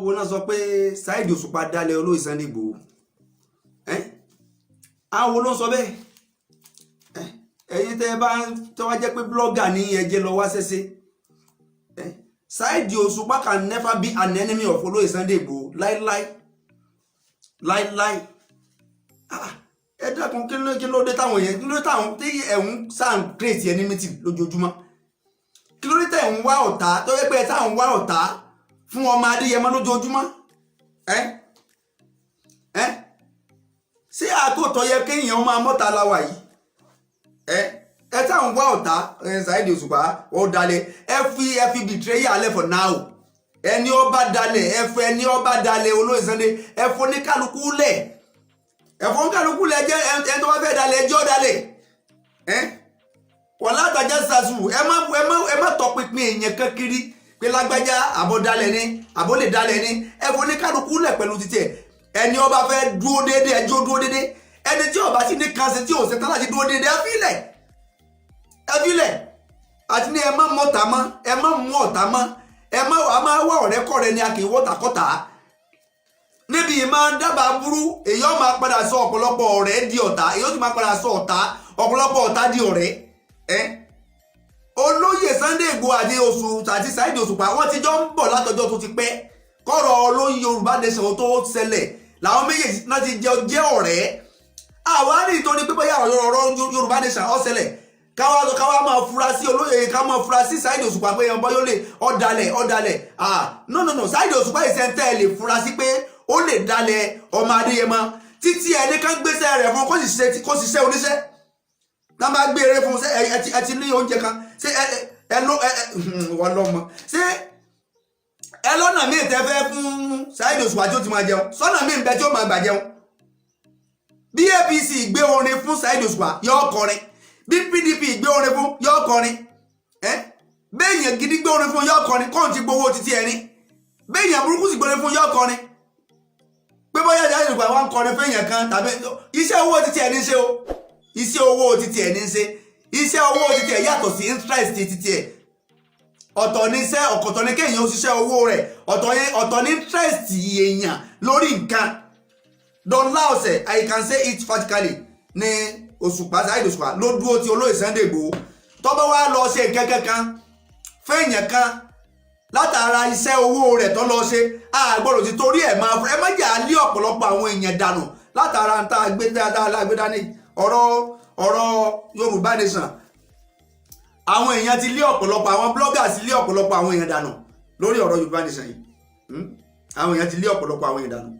wo náà sọ pé Saheed Òṣùpá dalẹ̀ olóyè Sunday Igboho àwọn wo ló ń sọ bẹ́ẹ̀ ẹ̀yin tẹ́ bá tẹ́ wá jẹ́ pé blogger ní ẹjẹ́ lọ wá ṣẹṣẹ Saheed Òṣùpá can never be an enemy of olóyè Sunday Igboho láíláí ẹ dákun kí ló dé táwọn yẹn kí ló dé táwọn tí ẹ̀hún sáà ń create enmity lójoojúmọ́ kí ló dé tẹ̀ ń wá ọ̀tá tó yẹ pé táwọn ń wá ọ̀tá fún ọmọ Adéyẹmọ lójoojúmọ́ ṣé àkótọ́ yẹ kéèyàn máa mọ́ta láwà yìí ẹ táwọn ń wá ọ̀tá Saheed Òṣùpá ó dalẹ̀ ẹ fi betrayal alẹ́ for now ẹni ọba dalẹ̀ ẹni ọba dalẹ̀ olóyè Sunday ẹ fọ́ ní kálukú lẹ̀ ẹ̀fọ́ ní kálukú lẹ̀ jẹ́ ẹni tó bá fẹ́ dalẹ̀ ẹjọ́ dalẹ̀ wọ́n látàjà sàṣù ẹ má tọpinpin èèyàn kankiri pé lágbájá àbọ̀dalẹ̀ ni àbọ̀lẹ̀ dalẹ̀ ni ẹ̀fọ́ ní kálukú lẹ̀ pẹ̀lú títí ẹ̀ ẹni ọba fẹ́ dúró déédé ẹjọ́ dúró déédé ẹni tí ọba sì ní kànṣẹ́ tí ò ṣetán láti dúró déédé ẹ fílẹ̀ àti ní ẹ má mọ̀tá mọ́ ẹ má mú ọ̀tá mọ́ ẹ má wá ọ̀rẹ́ kọ̀rẹ́ ni a kì í wọ́tàkọ́tà níbi ìmọ̀ dábàá burú èyàn máa padà sọ ọ̀pọ̀lọpọ̀ ọ̀rẹ́ di ọ̀tá èyàn sì máa padà sọ ọ̀pọ̀lọpọ̀ ọ̀tá di ọ̀rẹ́ olóyè Sunday Igboho àti Saheed Òṣùpá wọ́n ti jọ ń bọ̀ látọjọ́ tó ti pẹ́ kọ́rọ̀ olóyè Yorùbá Nation tó ṣẹlẹ̀ làwọn méjèèjì náà ti jẹ́ ọ̀rẹ́ àwárí nítorí pé bóyá ọ̀rọ̀ Yorùbá Nation ó ṣẹlẹ̀ káwá máa fura sí olóyè ká máa fura sí Saheed Òṣùpá pé ọmọ yóò lè ọ̀dàlẹ̀ no Saheed Òṣùpá ìṣẹ́ntẹ́ lè fura sí pé ó lè dalẹ̀ ọmọ Adéyẹmọ títí ẹni kan gbéṣẹ́ rẹ̀ fún kó ṣiṣẹ́ oníṣẹ́ náà bá gbé eré fún ẹ ti ní oúnjẹ kan ṣé wọ́n lọ́mọ ṣé ẹ lọ́nà míì tẹ́ fẹ́ fún Saheed Òṣùpá tí ó ti máa jẹun sọ́nà míì bẹ tí ó máa gbà jẹun bí APC gbé orin fún Saheed Òṣùpá yóò kọrin bí PDP gbé orin fún yóò kọrin béèyàn gidi gbé orin fún yóò kọrin kóun ti gbowó títí ẹni béèyàn burúkú sì gbé orin fún yóò kọrin pé bóyá Saheed Òṣùpá wá ń kọrin fún èèyàn kan tàbí iṣẹ́ owó títí ẹni ṣe o iṣẹ́ owó títí ẹni ṣe iṣẹ́ owó títí ẹ yàtọ̀ sí interest títí ẹ ọ̀tọ̀ ní iṣẹ́ ọ̀kọ̀tọ̀ ní kéèyàn ó ṣiṣẹ́ owó rẹ̀ ọ̀tọ̀ ní interest èèyàn lórí nǹkan dọ́là ọ̀sẹ̀ I can say it vertically ní Òṣùpá Saheed Òṣùpá ló dúró ti olóyè Sunday Igboho tọ́bọ̀ wá lọ ṣe kẹ́kẹ́ kan fẹ́yàn kan látara iṣẹ́ owó rẹ̀ tó lọ ṣe àgbọ̀rọ̀ ti torí ẹ̀ ẹ má jà lé ọ̀pọ̀lọpọ̀ àwọn èèyàn dànù látara ń ta àgbédání ọ̀rọ̀ Yorùbá Nation àwọn èèyàn ti lé ọ̀pọ̀lọpọ̀ àwọn bloggers lé ọ̀pọ̀lọpọ̀ àwọn èèyàn dànù lórí ọ̀rọ̀ Yorùbá Nation yìí àwọn èèyàn ti lé ọ̀pọ̀lọpọ̀ àwọn èèyàn dànù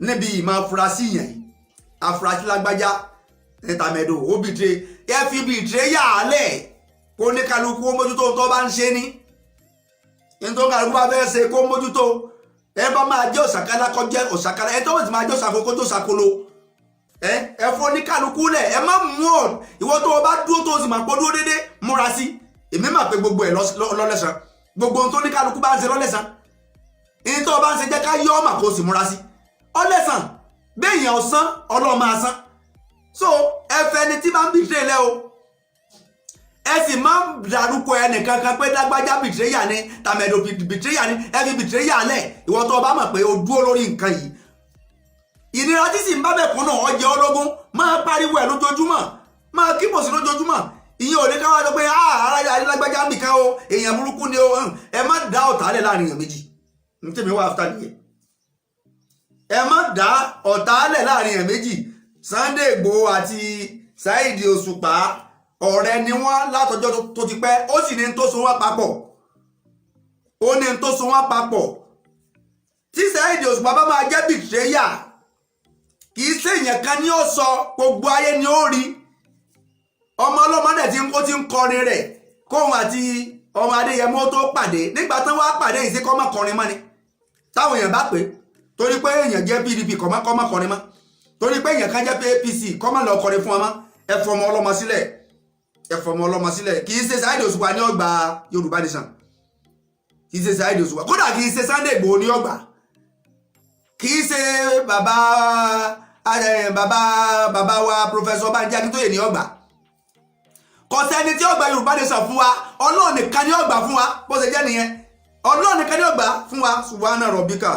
níbi ìmọ̀ afurasí yẹn afurasí lágbájá ẹ̀tàmẹ̀dò ó bìtire ẹ fi bìtire yà á lẹ̀ kó ní kálukú ó mójútó tó bá ń ṣe ní nítorí kálukú bá fẹ́ ṣe kó mójútó ẹ bá máa jẹ́ òṣàkálá kó jẹ́ òṣàkálá ẹ tó bá ti máa jẹ́ òṣàkó kó tó ṣàkóló ẹ fọ́ ní kálukú lẹ̀ ẹ má mú ọ ìwọ tó o bá dúró tó o sì máa pọ́ dúró déédéé múra sí èmi máa pe gbogbo ẹ̀ lọ́lẹ́sàn gbogbo ohun tó ní kálukú bá ń ṣe lọ́lẹ́sàn ìyẹn tó o bá ń ṣe jẹ́ ká yọ ọ́ mà kó o sì múra sí ọlẹ́sàn béèyàn ọ̀sán ọlọ́ọ̀mọ asán so ẹ fẹ́ ni tí máa ń bìtìrẹ́ lẹ́ o ẹ sì máa ń dárúkọ ẹnìkan kan pé lágbájá bìtìrẹ́yà ni tàmẹ̀dò bìtìrẹ́yà ni ẹ fi bìtìrẹ́yà lẹ̀ ìwọ tó o bá mọ̀ pé o dúró lórí nǹkan yìí ìnira tí sì ń bá bẹ̀kún náà ọjẹ́ ológun máa pariwo ẹ̀ lójoojúmọ́ máa kíbò sí lójoojúmọ́ ìyẹn ò ní ká wá lọ pé ara lágbájá nìkan o èèyàn burúkú ni o ẹ má dá ọ̀tá lẹ̀ láàrin èèyàn méjì ní tèmi wá after nìyẹn ẹ má dá ọ̀tá lẹ̀ láàrin èèyàn méjì Sunday Igboho àti Saheed Òṣùpá ọ̀rẹ́ ni wọ́n látọjọ́ tó ti pẹ́ ó sì ní tó so wọ́n papọ̀ ó ní tó so wọ́n papọ̀ tí Saheed Òṣùpá bá máa jẹ́ bìtìrẹ́yà kì í ṣèyàn kan ní ó sọ gbogbo ayé ni ó rí ọmọ ọlọ́mọdé tí ó ti ń kọrin rẹ̀ kóhun àti ọmọ Adéyẹmọ tó pàdé nígbà tán wá pàdé ìṣe kọ́mọ kọrin mọ́ ni táwọn èèyàn bá pè torí pé èèyàn jẹ́ PDP kọ́mọ kọrin mọ́ torí pé èèyàn kan jẹ́ pé APC kọ́mọ lọ kọrin fún ọmọ ẹ fọmọ ọlọ́mọ sílẹ̀ kì í ṣe Saheed Òṣùpá ní ọgbà Yorùbá Nation kì í ṣe Saheed Òṣùpá kódà kì í ṣe Sunday Igboho ní ọgbà kì í ṣe bàbá wa Professor Banji Akíntóyè ní ọgbà kò sẹ́ni tí ọgbà Yorùbá Nation fún wa Ọlọ́run nìkan ní ọgbà fún wa bó ṣe jẹ́ nìyẹn ọlọ́run nìkan ni ó gbà fún wa subhana rabbika